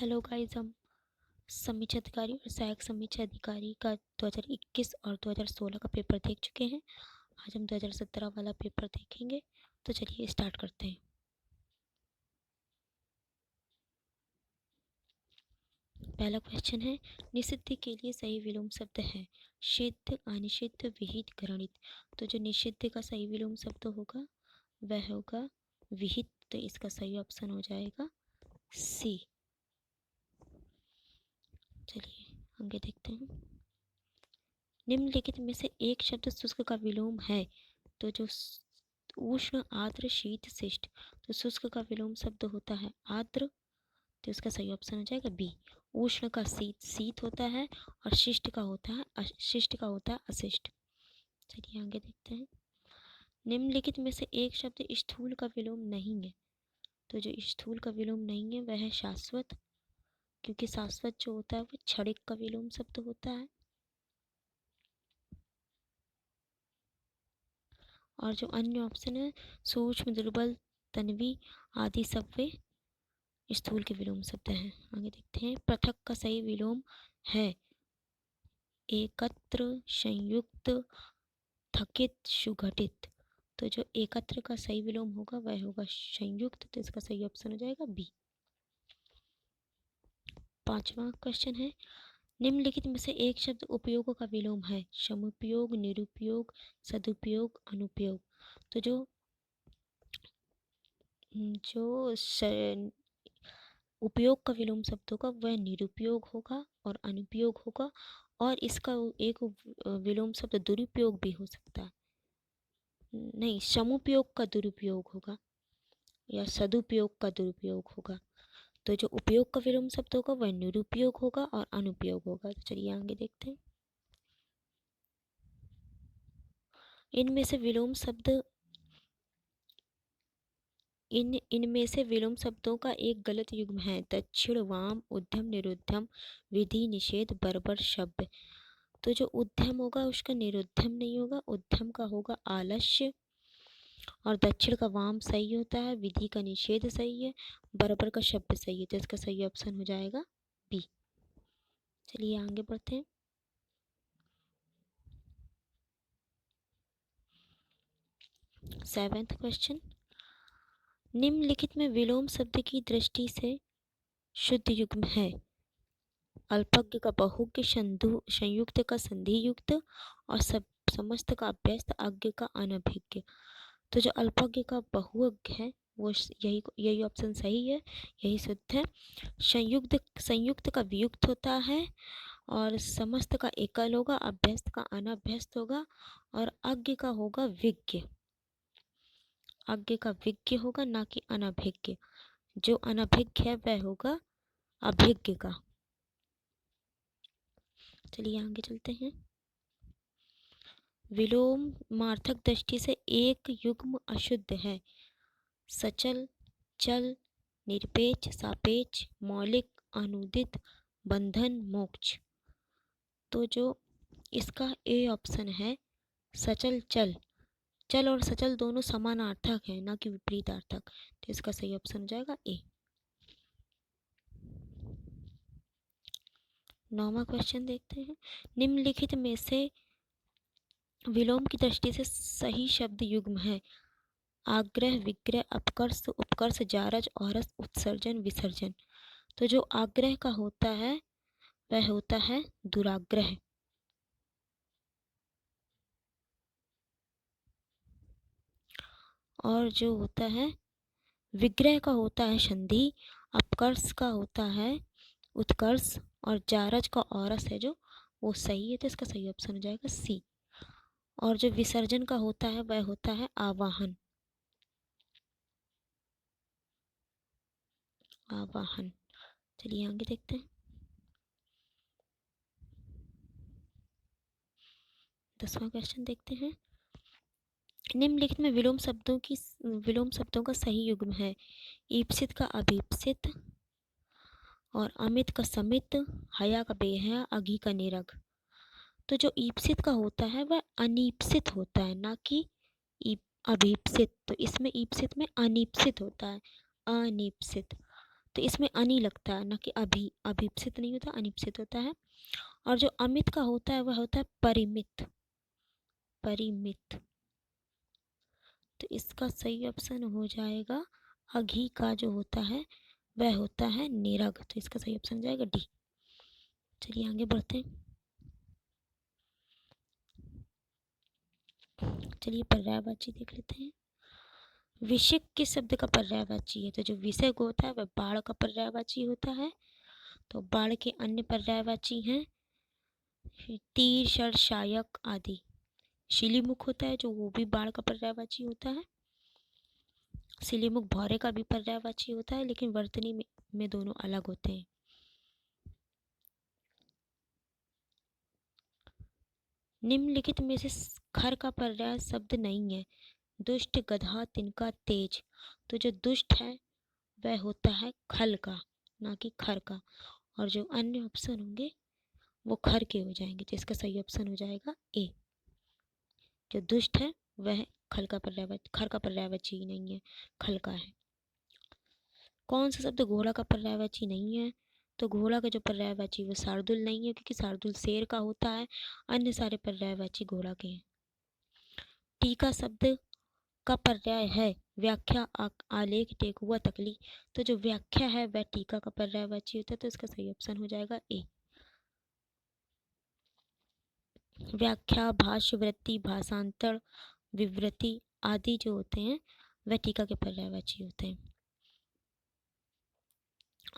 Hello guys, हम समीक्षा अधिकारी और सहायक समीक्षा अधिकारी का 2021 और 2016 का पेपर देख चुके हैं। आज हम 2017 वाला पेपर देखेंगे। तो चलिए स्टार्ट करते हैं। पहला क्वेश्चन है, निषिद्ध के लिए सही विलोम शब्द है सिद्ध, अनिषिद्ध, विहित, घृणित। तो जो निषिद्ध का सही विलोम शब्द होगा वह होगा विहित। तो इसका सही ऑप्शन हो जाएगा सी। चलिए आगे देखते हैं। निम्नलिखित में से एक शब्द शुष्क का विलोम है। तो जो उष्ण, आर्द्र, शीत, शिष्ट। तो शुष्क का विलोम शब्द होता है आर्द्र। तो इसका सही ऑप्शन हो जाएगा बी। उष्ण का शीत शीत होता है और शिष्ट का होता है अशिष्ट। चलिए आगे देखते हैं। निम्नलिखित में से एक शब्द स्थूल का विलोम नहीं है। तो जो स्थूल का विलोम नहीं है वह है शाश्वत, क्योंकि शाश्वत जो होता है वो क्षणिक का विलोम शब्द होता है। और जो अन्य ऑप्शन है सूक्ष्म, दुर्बल, तन्वी आदि सब वे स्थूल के विलोम शब्द हैं। आगे देखते हैं। पृथक का सही विलोम है एकत्र, संयुक्त, थकित, सुगठित। तो जो एकत्र का सही विलोम होगा वह होगा संयुक्त। तो इसका सही ऑप्शन हो जाएगा बी। पांचवा क्वेश्चन है, निम्नलिखित में से एक शब्द उपयोग का विलोम है समुपयोग, निरुपयोग, सदुपयोग, अनुपयोग। तो जो उपयोग का विलोम शब्द होगा वह निरुपयोग होगा और अनुपयोग होगा। और इसका एक विलोम शब्द दुरुपयोग भी हो सकता है। नहीं, समुपयोग का दुरुपयोग होगा या सदुपयोग का दुरुपयोग होगा। तो जो उपयोग का विलोम शब्द होगा वह निरुपयोग होगा और अनुपयोग होगा। तो चलिए आगे देखते हैं। इनमें से विलोम शब्द इनमें से विलोम शब्दों का एक गलत युग्म है दक्षिण, वाम, उद्यम, निरुद्धम, विधि, निषेध, बर्बर, शब्द। तो जो उद्यम होगा उसका निरुद्धम नहीं होगा, उद्यम का होगा आलस्य। और दक्षिण का वाम सही होता है, विधि का निषेध सही है, बराबर का शब्द सही है। तो इसका सही ऑप्शन हो जाएगा बी। चलिए आगे बढ़ते हैं। सेवेंथ क्वेश्चन, निम्नलिखित में विलोम शब्द की दृष्टि से शुद्ध युग्म है अल्पज्ञ का बहुज्ञ, संयुक्त का संधि युक्त और समस्त का अभ्यस्त, अज्ञ का अनभिज्ञ। तो जो अल्पज्ञ का बहुज्ञ है वो यही ऑप्शन सही है, यही शुद्ध है। संयुक्त का वियुक्त होता है और समस्त का एकल होगा, अभ्यस्त का अनभ्यस्त होगा और अज्ञ का होगा विज्ञ। अज्ञ का विज्ञ होगा ना कि अनभिज्ञ। जो अनभिज्ञ है वह होगा अभिज्ञ का। चलिए आगे चलते हैं। विलोम मार्थक दृष्टि से एक युग्म अशुद्ध है सचल, चल, निरपेक्ष, सापेक्ष, मौलिक, अनुदित, बंधन, मोक्ष। तो जो इसका ए ऑप्शन है सचल, चल और सचल दोनों समानार्थक है ना कि विपरीतार्थक। तो इसका सही ऑप्शन हो जाएगा ए। 9वां क्वेश्चन देखते हैं। निम्नलिखित में से विलोम की दृष्टि से सही शब्द युग्म है आग्रह, विग्रह, अपकर्ष, उपकर्ष, जारज, औरस, उत्सर्जन, विसर्जन। तो जो आग्रह का होता है वह होता है दुराग्रह। और जो होता है विग्रह का होता है संधि, अपकर्ष का होता है उत्कर्ष और जारज का औरस है जो वो सही है। तो इसका सही ऑप्शन हो जाएगा सी। और जो विसर्जन का होता है वह होता है आवाहन। आवाहन। चलिए आगे देखते हैं। 10वां क्वेश्चन देखते हैं। निम्नलिखित में विलोम शब्दों का सही युग्म है ईप्सित का अभीप्सित और अमित का समित, हया का बेहया, अघी का निरग। तो जो ईप्सित का होता है वह अनीप्सित होता है ना कि अभीप्सित। तो इसमें ईप्सित में अनीप्सित होता है, अनीप्सित। तो इसमें अनि लगता है, ना कि अभिप्सित नहीं होता, अनिप्सित होता है। और जो अमित का होता है वह होता है परिमित। परिमित। तो इसका सही ऑप्शन हो जाएगा अघी का जो होता है वह होता है निरग। तो इसका सही ऑप्शन हो जाएगा डी। चलिए आगे बढ़ते हैं। चलिए पर्यायवाची देख लेते हैं। विषय किस शब्द का पर्यायवाची है? तो जो विषय को होता है वह बाढ़ का पर्यायवाची होता है। तो बाढ़ के अन्य पर्यायवाची हैं तीर, शर, शायक आदि। शिलीमुख होता है जो वो भी बाढ़ का पर्यायवाची होता है। शिलीमुख भौरे का भी पर्यायवाची होता है, लेकिन वर्तनी में दोनों अलग होते हैं। निम्नलिखित में से खर का पर्याय शब्द नहीं है। दुष्ट, गधा, तिनका, तेज। तो जो दुष्ट है वह होता है खल का, ना कि खर का। और जो अन्य ऑप्शन होंगे वो खर के हो जाएंगे। तो इसका सही ऑप्शन हो जाएगा ए। जो दुष्ट है वह खर का पर्यायवाची नहीं है, खल का है। कौन सा शब्द घोड़ा का पर्यायवाची नहीं है? तो घोड़ा का जो पर्यायवाची वो शार्दुल नहीं है, क्योंकि शार्दुल शेर का होता है। अन्य सारे पर्यायवाची घोड़ा के हैं। टीका शब्द का पर्याय है व्याख्या, आलेख, टेकुआ, तकली। तो जो व्याख्या है वह टीका का पर्यायवाची होता है। तो इसका सही ऑप्शन हो जाएगा ए। व्याख्या, भाष्य, वृत्ति, भाषांतर, विवृति आदि जो होते हैं वह टीका के पर्यायवाची होते हैं।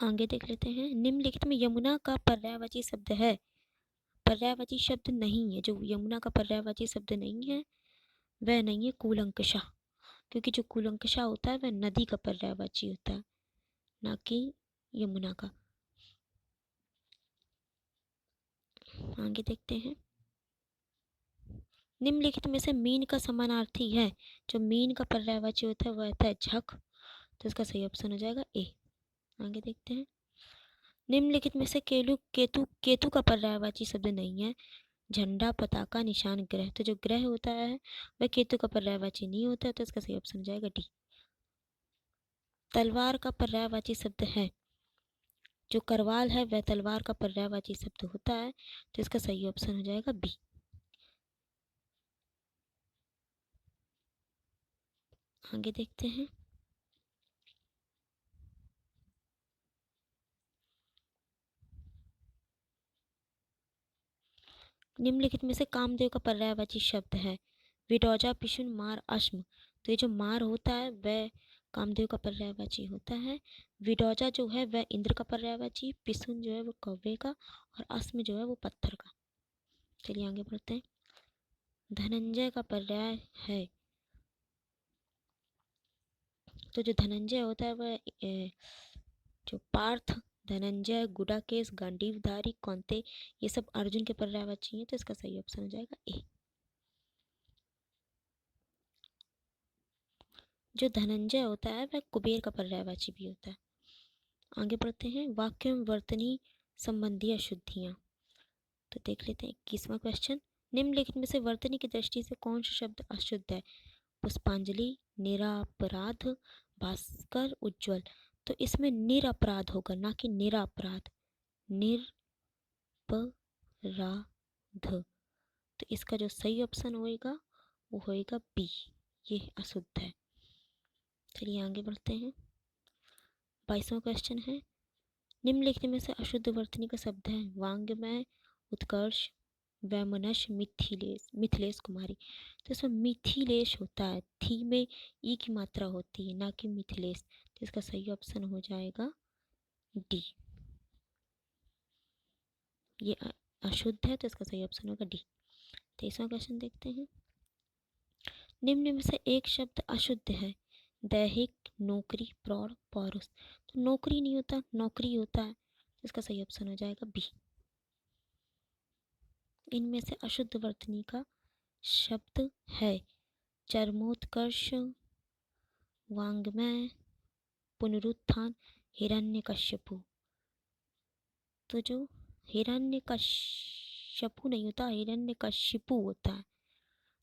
आगे देख लेते हैं। निम्नलिखित में यमुना का पर्यायवाची शब्द है। पर्यायवाची शब्द नहीं है। जो यमुना का पर्यायवाची शब्द नहीं है वह नहीं है कूलंकषा, क्योंकि जो कूलंकषा होता है वह नदी का पर्यायवाची होता है, ना कि यमुना का। आगे देखते हैं। निम्नलिखित में से मीन का समानार्थी है। जो मीन का पर्यायवाची होता है वह होता है झक। तो इसका सही ऑप्शन हो जाएगा ए। आगे देखते हैं। निम्नलिखित में से केतु का पर्यायवाची शब्द नहीं है। झंडा, पताका, निशान, ग्रह। तो जो ग्रह होता है वह केतु का पर्यायवाची नहीं होता है। तो इसका सही ऑप्शन हो जाएगा डी। तलवार का पर्यायवाची शब्द है। जो करवाल है वह तलवार का पर्यायवाची शब्द होता है। तो इसका सही ऑप्शन हो जाएगा बी। आगे देखते हैं। निम्नलिखित में से कामदेव का पर्यायवाची शब्द है विडौजा, पिशुन, मार, अश्म। तो ये जो मार होता है वह कामदेव का पर्यायवाची होता है। विडौजा जो है वह इंद्र का पर्यायवाची, पिशुन जो है वो कौवे का, और अश्म जो है वो पत्थर का। चलिए आगे बढ़ते हैं। धनंजय का पर्याय है। तो जो धनंजय होता है वह जो पार्थ, धनंजय, गुडाकेश, गांडीवधारी, कौंते, ये सब अर्जुन के पर्यायवाची हैं। तो इसका सही ऑप्शन हो जाएगा ए। जो धनंजय होता है वह कुबेर का पर्यायवाची भी होता है। आगे बढ़ते हैं। वाक्य में वर्तनी संबंधी अशुद्धियां। तो देख लेते हैं 21वां क्वेश्चन। निम्नलिखित में से वर्तनी की दृष्टि से कौन सा शब्द अशुद्ध है? पुष्पांजलि, निरापराध, भास्कर, उज्जवल। तो इसमें निरपराध होगा, ना कि निरापराध। निरपराध। तो इसका जो सही ऑप्शन होएगा वो होएगा बी। ये अशुद्ध है। चलिए आगे बढ़ते हैं। 22वां क्वेश्चन है। निम्नलिखित में से अशुद्ध वर्तनी का शब्द है वांग्मय, उत्कर्ष, वैमनस्य, मिथिलेश कुमारी। तो इसमें मिथिलेश होता है, थी में ई की मात्रा होती है, ना कि मिथिलेश। तो इसका सही ऑप्शन हो जाएगा डी। ये अशुद्ध है, तो इसका सही ऑप्शन होगा डी। 23वां क्वेश्चन देखते हैं। निम्न में से एक शब्द अशुद्ध है दैहिक, नौकरी, प्रौढ़, पौरुष। तो नौकरी नहीं होता, नौकरी होता है। तो इसका सही ऑप्शन हो जाएगा बी। इनमें से अशुद्ध वर्तनी का शब्द है चरमोत्कर्ष, वांग्मय, पुनरुत्थान, हिरण्यकश्यपु। तो जो हिरण्यकश्यपु नहीं होता, हिरण्यकशिपु होता है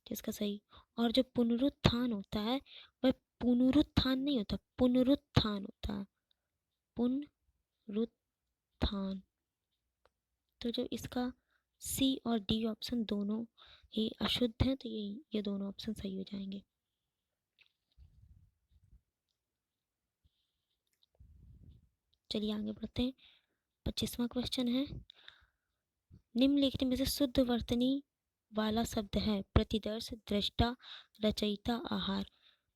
जिसका सही। और जो पुनरुत्थान होता है वह पुनरुत्थान नहीं होता, पुनरुत्थान होता है। पुनरुत्थान। तो जो इसका सी और डी ऑप्शन दोनों ही अशुद्ध हैं, तो ये दोनों ऑप्शन सही हो जाएंगे। चलिए आगे बढ़ते हैं। 25वां क्वेश्चन है, निम्नलिखित में से शुद्ध वर्तनी वाला शब्द है प्रतिदर्श, दृष्टा, रचयिता, आहार।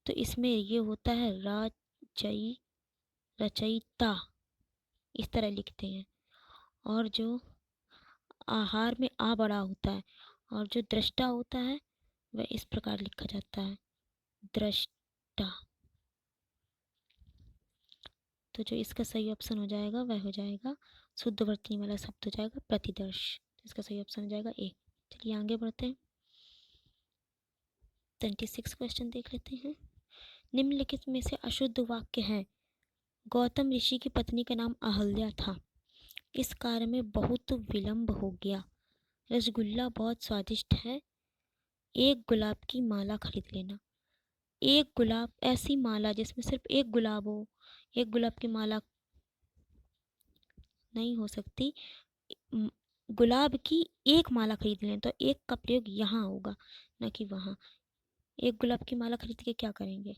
तो इसमें ये होता है रचयिता, इस तरह लिखते हैं। और जो आहार में आ बड़ा होता है, और जो दृष्टा होता है वह इस प्रकार लिखा जाता है, दृष्टा। तो जो इसका सही ऑप्शन हो जाएगा वह हो जाएगा, शुद्ध वर्तनी वाला शब्द हो जाएगा प्रतिदर्श। तो इसका सही ऑप्शन हो जाएगा ए। चलिए आगे बढ़ते हैं। 26 क्वेश्चन देख लेते हैं। निम्नलिखित में से अशुद्ध वाक्य है, गौतम ऋषि की पत्नी का नाम अहल्या था, इस कार्य में बहुत विलंब हो गया, रसगुल्ला बहुत स्वादिष्ट है, एक गुलाब की माला खरीद लेना। एक गुलाब, ऐसी माला जिसमें सिर्फ एक गुलाब हो, एक गुलाब की माला नहीं हो सकती। गुलाब की एक माला खरीद लें, तो एक का प्रयोग यहाँ होगा ना कि वहाँ। एक गुलाब की माला खरीद के क्या करेंगे?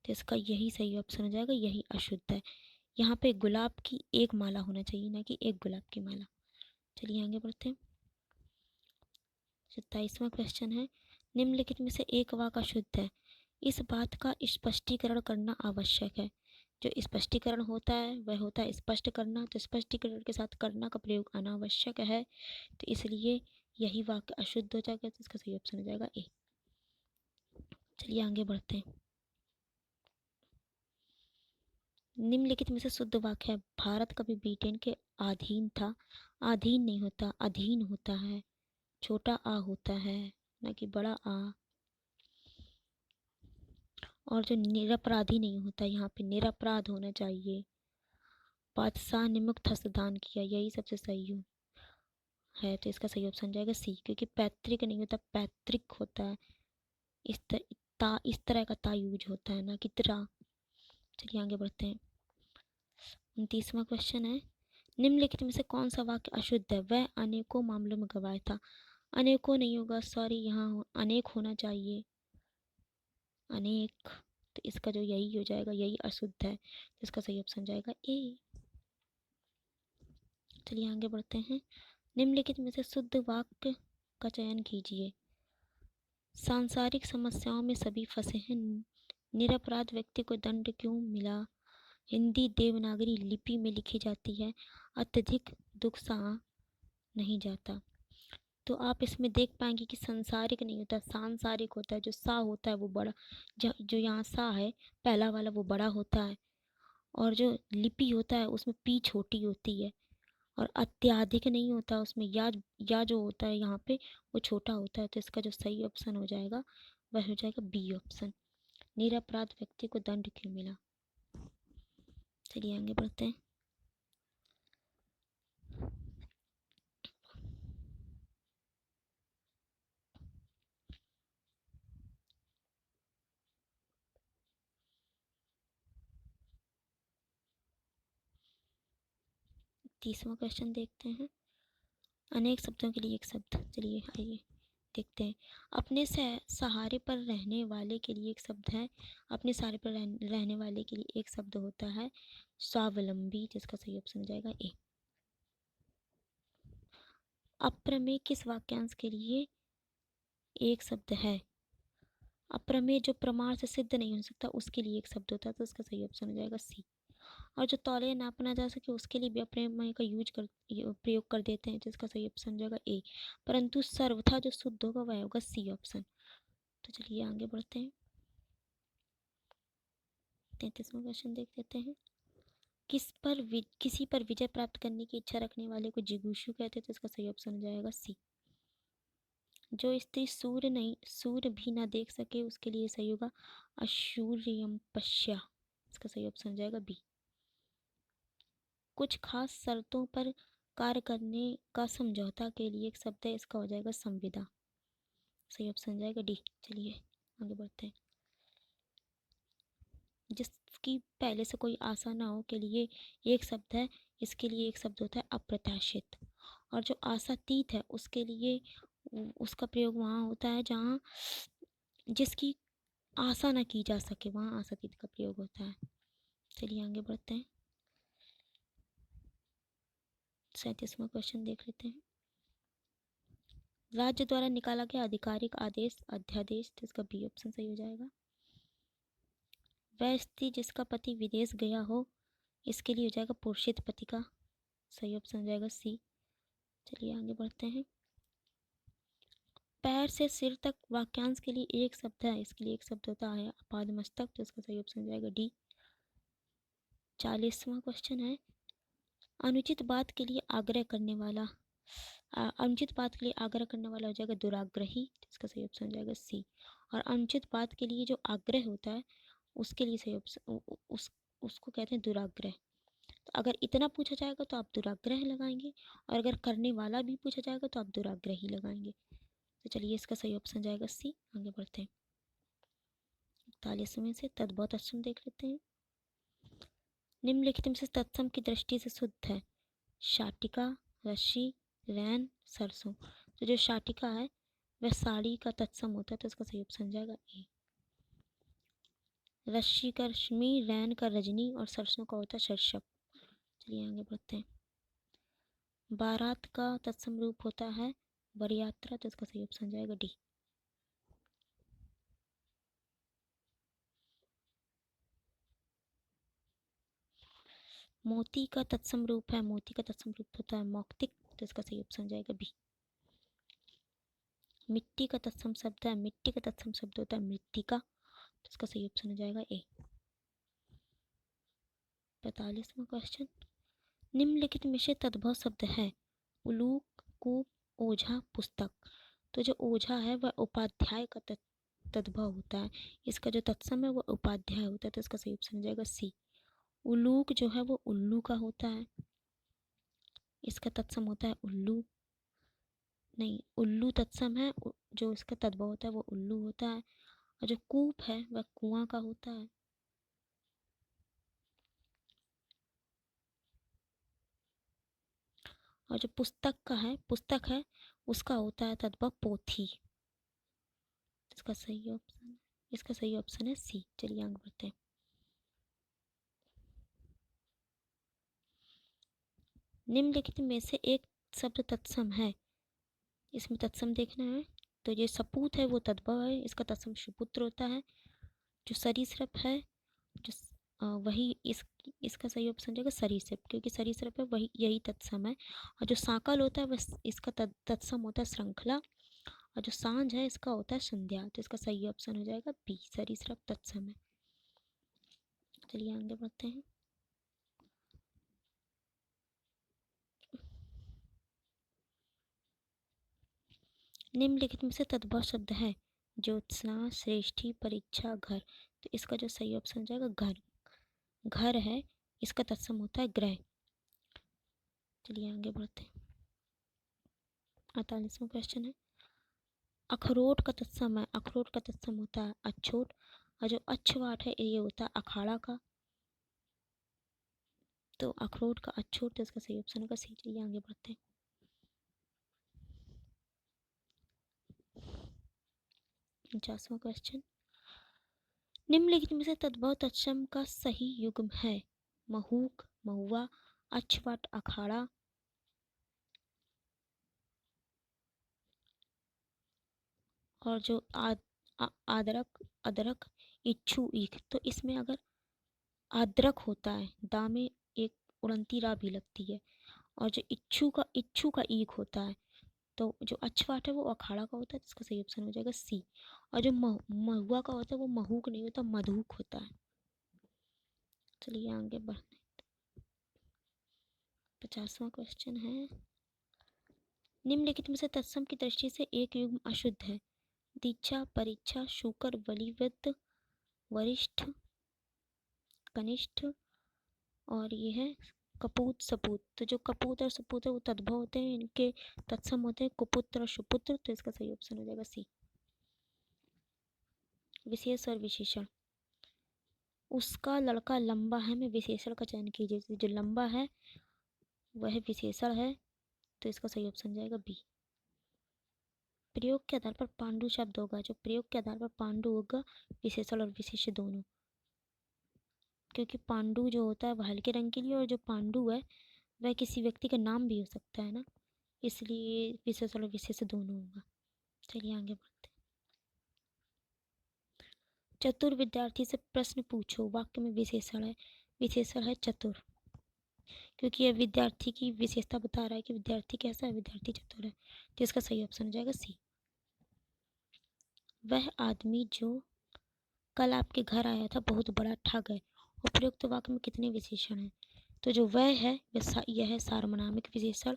तो इसका यही सही ऑप्शन हो जाएगा, यही अशुद्ध है। यहाँ पे गुलाब की एक माला होना चाहिए, ना कि एक गुलाब की माला। चलिए आगे बढ़ते हैं। 27वां क्वेश्चन है, निम्नलिखित में से एक वाक्य अशुद्ध है, इस बात का स्पष्टीकरण करना आवश्यक है। जो स्पष्टीकरण होता है वह होता है स्पष्ट करना, तो स्पष्टीकरण के साथ करना का प्रयोग अनावश्यक है, तो इसलिए यही वाक्य अशुद्ध हो जाएगा। तो इसका सही ऑप्शन हो जाएगा ए। चलिए आगे बढ़ते हैं। निम्नलिखित में से शुद्ध वाक्य है, भारत कभी ब्रिटेन के अधीन था। अधीन नहीं होता, अधीन होता है, छोटा आ होता है ना कि बड़ा आ। और जो निरपराधी नहीं होता, यहाँ पे निरपराध होना चाहिए। बादशाह ने मुक्त हस्तदान किया, यही सबसे सही है, तो इसका सही ऑप्शन जाएगा सी, क्योंकि पैतृक नहीं होता, पैतृक होता है। इस तरह का ता यूज होता है, ना कि त्रा। चलिए आगे बढ़ते हैं। 29वां क्वेश्चन है, निम्नलिखित में से कौन सा वाक्य अशुद्ध है, वह अनेकों मामलों में गवाह था। अनेकों नहीं होगा, सॉरी, यहाँ अनेक होना चाहिए, अनेक। तो इसका जो यही हो जाएगा, यही अशुद्ध है, तो इसका सही ऑप्शन जाएगा ए। चलिए आगे बढ़ते हैं। निम्नलिखित में से शुद्ध वाक्य का चयन कीजिए। सांसारिक समस्याओं में सभी फंसे हैं, निरपराध व्यक्ति को दंड क्यों मिला, हिंदी देवनागरी लिपि में लिखी जाती है, अत्यधिक दुख सहा नहीं जाता। तो आप इसमें देख पाएंगे कि सांसारिक नहीं होता, सांसारिक होता है। जो सा होता है वो बड़ा, जो यहाँ सा है पहला वाला, वो बड़ा होता है, और जो लिपि होता है उसमें पी छोटी होती है, और अत्याधिक नहीं होता उसमें, या जो होता है यहाँ पे वो छोटा होता है। तो इसका जो सही ऑप्शन हो जाएगा वह हो जाएगा बी ऑप्शन, निरपराध व्यक्ति को दंड क्यों मिला। चलिए आगे बढ़ते हैं। तीसवां क्वेश्चन देखते हैं, अनेक शब्दों के लिए एक शब्द। चलिए आइए देखते हैं। अपने सहारे पर रहने वाले के लिए एक शब्द है, अपने सहारे पर रहने वाले के लिए एक शब्द होता है स्वावलंबी, जिसका सही ऑप्शन हो जाएगा ए। अप्रमेय किस वाक्यांश के लिए एक शब्द है? अप्रमेय जो प्रमाण से सिद्ध नहीं हो सकता उसके लिए एक शब्द होता है, तो उसका सही ऑप्शन हो जाएगा सी। और जो तौलिया नापना जा सके उसके लिए भी अप्रमेय का प्रयोग कर देते हैं, जिसका सही ऑप्शन हो जाएगा ए। परंतु सर्वथा जो शुद्ध होगा वह होगा सी ऑप्शन। तो चलिए आगे बढ़ते हैं। 33वां क्वेश्चन देख लेते हैं। किसी पर विजय प्राप्त करने की इच्छा रखने वाले को जिगुषु कहते हैं, तो इसका सही ऑप्शन हो जाएगा सी। जो स्त्री सूर्य भी ना देख सके उसके लिए सही होगा अशूर्यम पश्या, इसका सही ऑप्शन हो जाएगा बी। कुछ खास शर्तों पर कार्य करने का समझौता के लिए एक शब्द है, इसका हो जाएगा संविदा, सही ऑप्शन हो जाएगा डी। चलिए आगे बढ़ते हैं। जिसकी पहले से कोई आशा ना हो के लिए एक शब्द है, इसके लिए एक शब्द होता है अप्रत्याशित। और जो आशातीत है उसके लिए उसका प्रयोग वहाँ होता है जहाँ जिसकी आशा ना की जा सके, वहाँ आशातीत का प्रयोग होता है। चलिए आगे बढ़ते हैं। 37वां क्वेश्चन देख लेते हैं। राज्य द्वारा निकाला गया आधिकारिक आदेश अध्यादेश, तो इसका बी ऑप्शन सही हो जाएगा। वह स्त्री जिसका पति विदेश गया हो, इसके लिए हो जाएगा पुरुषित पति का, सही ऑप्शन हो जाएगा सी। चलिए आगे बढ़ते हैं। पैर से सिर तक वाक्यांश के लिए एक शब्द है, इसके लिए एक शब्द होता है आपादमस्तक, तो इसका सही ऑप्शन हो जाएगा डी। 40वां क्वेश्चन है। अनुचित बात के लिए आग्रह करने वाला अनुचित बात के लिए आग्रह करने वाला हो जाएगा दुराग्रही, इसका सही ऑप्शन हो जाएगा सी। और अनुचित बात के लिए जो आग्रह होता है उसके लिए सही ऑप्शन उसको कहते हैं दुराग्रह। तो अगर इतना पूछा जाएगा तो आप दुराग्रह लगाएंगे, और अगर करने वाला भी पूछा जाएगा तो आप दुराग्रही लगाएंगे। तो चलिए इसका सही ऑप्शन जाएगा सी। आगे बढ़ते हैं। 41वें से तद्भव तत्सम देख लेते हैं। निम्नलिखित में से तत्सम की दृष्टि से शुद्ध है। शाटिका, रस्सी, रैन, सरसों। तो जो शाटिका है वह साड़ी का तत्सम होता है, तो इसका सही ऑप्शन जाएगा ए। रस्सी का रश्मि, रैन का रजनी और सरसों का होता है शर्षप। चलिए आगे बढ़ते हैं। बारात का तत्सम रूप होता है बरयात्रा, तो इसका सही ऑप्शन जाएगा डी। मोती का तत्सम रूप है, मोती का तत्सम रूप होता है मौक्तिक, तो इसका सही ऑप्शन जाएगा बी। मिट्टी का तत्सम शब्द है, मिट्टी का तत्सम शब्द होता है मृत्तिका, तो इसका सही ऑप्शन हो जाएगा ए। 45वां क्वेश्चन। निम्नलिखित में से तद्भव शब्द है उलूक, कूप, ओझा, पुस्तक। तो जो ओझा है वह उपाध्याय का तद्भव होता है, इसका जो तत्सम है वह उपाध्याय होता है, तो इसका सही ऑप्शन हो जाएगा सी। उलूक जो है वो उल्लू का होता है, इसका तत्सम होता है उल्लू, नहीं उल्लू तत्सम है, जो इसका तद्भव होता है वो उल्लू होता है। और जो कूप है वह कुआं का होता है। और जो पुस्तक है उसका होता है तद्भव पोथी। इसका सही ऑप्शन है सी। चलिए आगे बढ़ते हैं। निम्नलिखित में से एक शब्द तत्सम है, इसमें तत्सम देखना है। तो ये सपूत है वो तद्भव है, इसका तत्सम सुपुत्र होता है। जो सरीसृप है जो वही इसका सही ऑप्शन जाएगा सरीसृप, क्योंकि सरीसृप है वही यही तत्सम है। और जो सांकल होता है वह इसका तत्सम होता है श्रृंखला। और जो सांझ है इसका होता है संध्या, तो इसका सही ऑप्शन हो जाएगा बी, सरीसृप तत्सम है। चलिए आगे बढ़ते हैं। निम्नलिखित में से तद्भव शब्द है ज्योत्सना, श्रेष्ठी, परीक्षा, घर। तो इसका जो सही ऑप्शन हो जाएगा घर। घर है इसका तत्सम होता है ग्रह। चलिए आगे बढ़ते हैं। 48वां क्वेश्चन है। अखरोट का तत्सम है, अखरोट का तत्सम होता है अछोट। और जो अच्छवाट है ये होता है अखाड़ा का, तो अखरोट का अछोट, तो इसका सही ऑप्शन होगा सी। चलिए आगे बढ़ते हैं। 49वां क्वेश्चन। निम्नलिखित में से तद्भव तत्सम का सही युग्म है महूक, महुआ, अच्छवाट, अखाड़ा। और जो आदरक, अदरक, इच्छु, ईख। तो इसमें अगर आद्रक होता है, दा में एक उड़ंती रा भी लगती है। और जो इच्छु का ईख होता है, तो जो अच्छवाट है वो अखाड़ा का होता है, जिसका सही ऑप्शन हो जाएगा सी। और जो महुआ का होता है वो महूक नहीं होता, मधुक होता है। चलिए आगे बढ़ते। 50वां क्वेश्चन है। निम्नलिखित में से तत्सम की दृष्टि से एक युग्म अशुद्ध है। दीक्षा, परीक्षा, शूकर, बलिवृत, वरिष्ठ, कनिष्ठ, और ये है कपूत, सपूत। तो जो कपूत और सपूत है वो तद्भव होते हैं, इनके तत्सम होते हैं कुपुत्र और सुपुत्र, तो इसका सही ऑप्शन हो जाएगा सी। विशेष और विशेषण। उसका लड़का लंबा है में विशेषण का चयन कीजिए। तो जो लंबा है वह विशेषण है, तो इसका सही ऑप्शन जाएगा बी। प्रयोग के आधार पर पांडु शब्द होगा, जो प्रयोग के आधार पर पांडु होगा विशेषण और विशेष्य दोनों, क्योंकि पांडु जो होता है वह हल्के रंग के लिए, और जो पांडु है वह किसी व्यक्ति का नाम भी हो सकता है ना, इसलिए विशेषण और विशेष्य दोनों होगा। चलिए आगे बढ़ते हैं। चतुर विद्यार्थी से प्रश्न पूछो, वाक्य में विशेषण है चतुर, क्योंकि यह विद्यार्थी की विशेषता बता रहा है कि विद्यार्थी कैसा है, विद्यार्थी चतुर है, तो इसका सही ऑप्शन हो जाएगा सी। वह आदमी जो कल आपके घर आया था बहुत बड़ा ठग है। उपयुक्त वाक्य में कितने विशेषण हैं? तो जो वह है यह है सार्वनामिक विशेषण,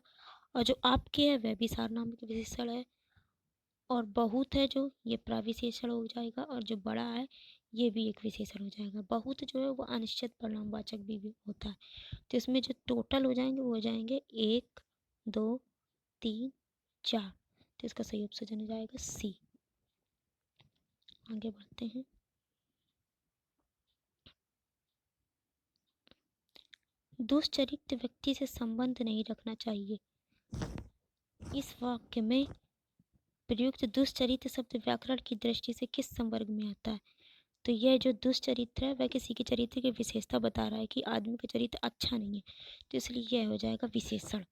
और जो आपके है वह भी सार्वनामिक विशेषण है, और बहुत है जो ये प्रविशेषण हो जाएगा, और जो बड़ा है ये भी एक विशेषण हो जाएगा। बहुत जो है वो अनिश्चित परिणामवाचक भी होता है, तो इसमें जो टोटल हो जाएंगे वो हो जाएंगे 1 2 3 4, तो इसका सही ऑप्शन हो जाएगा सी। आगे बढ़ते हैं। दुष्चरित्र व्यक्ति से संबंध नहीं रखना चाहिए। इस वाक्य में प्रयुक्त दुष्चरित्र शब्द व्याकरण की दृष्टि से किस संवर्ग में आता है? तो यह जो दुष्चरित्र है वह किसी के चरित्र की विशेषता बता रहा है कि आदमी का चरित्र अच्छा नहीं है, तो इसलिए यह हो जाएगा विशेषण।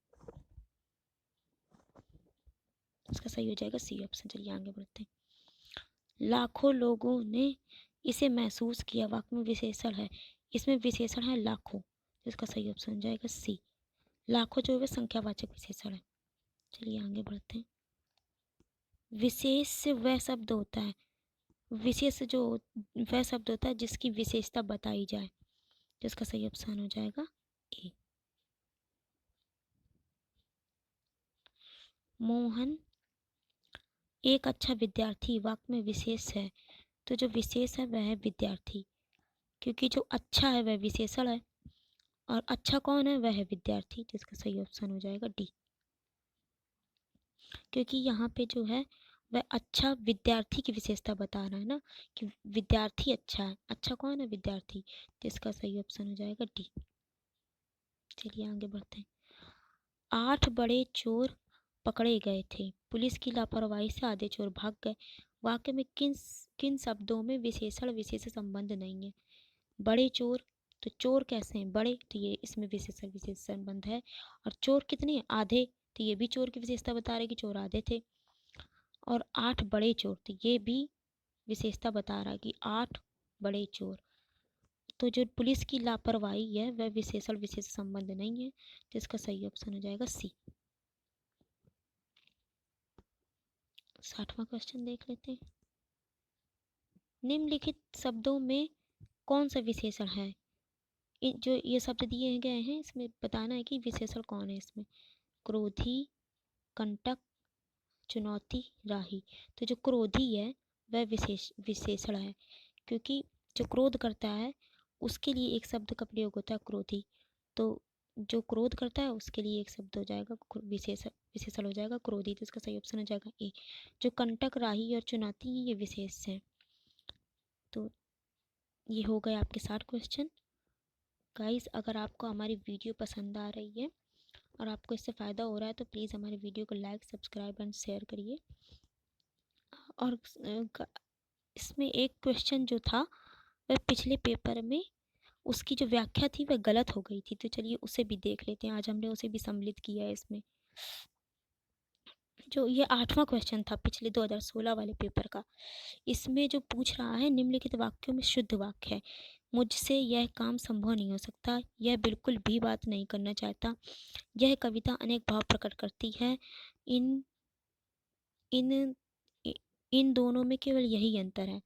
इसका सही हो जाएगा सी ऑप्शन। चलिए आगे बढ़ते हैं। लाखों लोगों ने इसे महसूस किया, वाक्य में विशेषण है, इसमें विशेषण है लाखों, इसका सही ऑप्शन हो जाएगा सी। लाखों जो है संख्यावाचक विशेषण है। चलिए आगे बढ़ते हैं। विशेष से वह शब्द होता है, विशेष जो वह शब्द होता है जिसकी विशेषता बताई जाए, जिसका सही ऑप्शन हो जाएगा ए। मोहन एक अच्छा विद्यार्थी, वाक्य में विशेष है, तो जो विशेष है वह है विद्यार्थी, क्योंकि जो अच्छा है वह विशेषण है, और अच्छा कौन है, वह है विद्यार्थी, जिसका सही ऑप्शन हो जाएगा डी। क्योंकि यहाँ पे जो है वह अच्छा विद्यार्थी की विशेषता बता रहा है ना, कि विद्यार्थी अच्छा है, अच्छा कौन है, विद्यार्थी, जिसका सही ऑप्शन हो जाएगा डी। चलिए आगे बढ़ते हैं। 8 बड़े चोर पकड़े गए थे, पुलिस की लापरवाही से आधे चोर भाग गए। वाक्य में किन किन शब्दों में विशेषण विशेष संबंध नहीं है? बड़े चोर, तो चोर कैसे हैं, बड़े, तो ये इसमें विशेषण विशेष संबंध है, और चोर कितने हैं, आधे, तो ये भी चोर की विशेषता बता रहे कि चोर आधे थे, और 8 बड़े चोर, तो ये भी विशेषता बता रहा है कि 8 बड़े चोर, तो जो पुलिस की लापरवाही है वह विशेषण विशेष संबंध नहीं है, तो इसका सही ऑप्शन हो जाएगा सी। 60वां क्वेश्चन देख लेते हैं। निम्नलिखित शब्दों में कौन सा विशेषण है? जो ये शब्द दिए गए हैं इसमें बताना है कि विशेषण कौन है इसमें। क्रोधी, कंटक, चुनौती, राही, तो जो क्रोधी है वह विशेषण है, क्योंकि जो क्रोध करता है उसके लिए एक शब्द का प्रयोग होता है क्रोधी, तो जो क्रोध करता है उसके लिए एक शब्द हो जाएगा विशेषण हो जाएगा क्रोधी, तो इसका सही ऑप्शन हो जाएगा ए। जो कंटक, राही और चुनौती ये विशेष हैं। तो ये हो गए आपके 60 क्वेश्चन। गाइस, अगर आपको हमारी वीडियो पसंद आ रही है और आपको इससे फ़ायदा हो रहा है तो प्लीज़ हमारी वीडियो को लाइक, सब्सक्राइब एंड शेयर करिए। और इसमें एक क्वेश्चन जो था वह पिछले पेपर में उसकी जो व्याख्या थी वह गलत हो गई थी, तो चलिए उसे भी देख लेते हैं। आज हमने उसे भी सम्मिलित किया है इसमें। जो ये 8वां क्वेश्चन था पिछले 2016 वाले पेपर का, इसमें जो पूछ रहा है निम्नलिखित वाक्यों में शुद्ध वाक्य है। मुझसे यह काम संभव नहीं हो सकता, यह बिल्कुल भी बात नहीं करना चाहता, यह कविता अनेक भाव प्रकट करती है, इन इन इन दोनों में केवल यही अंतर है।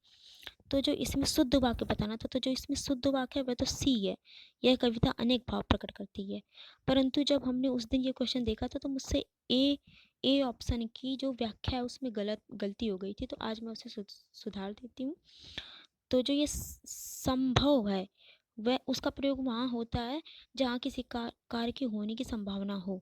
तो जो इसमें शुद्ध वाक्य बताना था, तो जो इसमें शुद्ध वाक्य है वह तो सी है, यह कविता अनेक भाव प्रकट करती है। परंतु जब हमने उस दिन ये क्वेश्चन देखा था तो मुझसे ए ऑप्शन की जो व्याख्या है उसमें गलती हो गई थी, तो आज मैं उसे सुधार देती हूँ। तो जो ये संभव है वह उसका प्रयोग वहाँ होता है जहाँ किसी कार्य के होने की संभावना हो,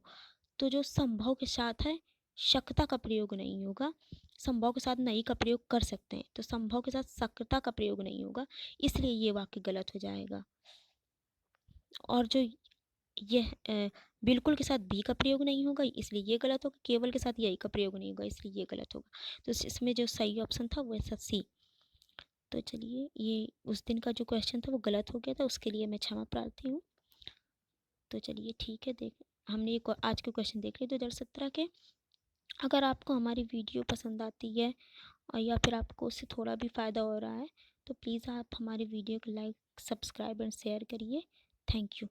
तो जो संभव के साथ है शकता का प्रयोग नहीं होगा। संभव के साथ नहीं का प्रयोग कर सकते हैं, तो संभव के साथ सकता का प्रयोग नहीं होगा, इसलिए ये वाक्य गलत हो जाएगा। और जो यह बिल्कुल के साथ भी का प्रयोग नहीं होगा, इसलिए ये गलत होगा। केवल के साथ यही का प्रयोग नहीं होगा, इसलिए ये गलत होगा। तो इसमें जो सही ऑप्शन था वो था सी। तो चलिए, ये उस दिन का जो क्वेश्चन था वो गलत हो गया था, उसके लिए मैं क्षमा प्रार्थी हूँ। तो चलिए ठीक है, देख हमने ये आज के क्वेश्चन देख लिए 2017 के। अगर आपको हमारी वीडियो पसंद आती है और या फिर आपको उससे थोड़ा भी फ़ायदा हो रहा है, तो प्लीज़ आप हमारी वीडियो को लाइक, सब्सक्राइब एंड शेयर करिए। Thank you.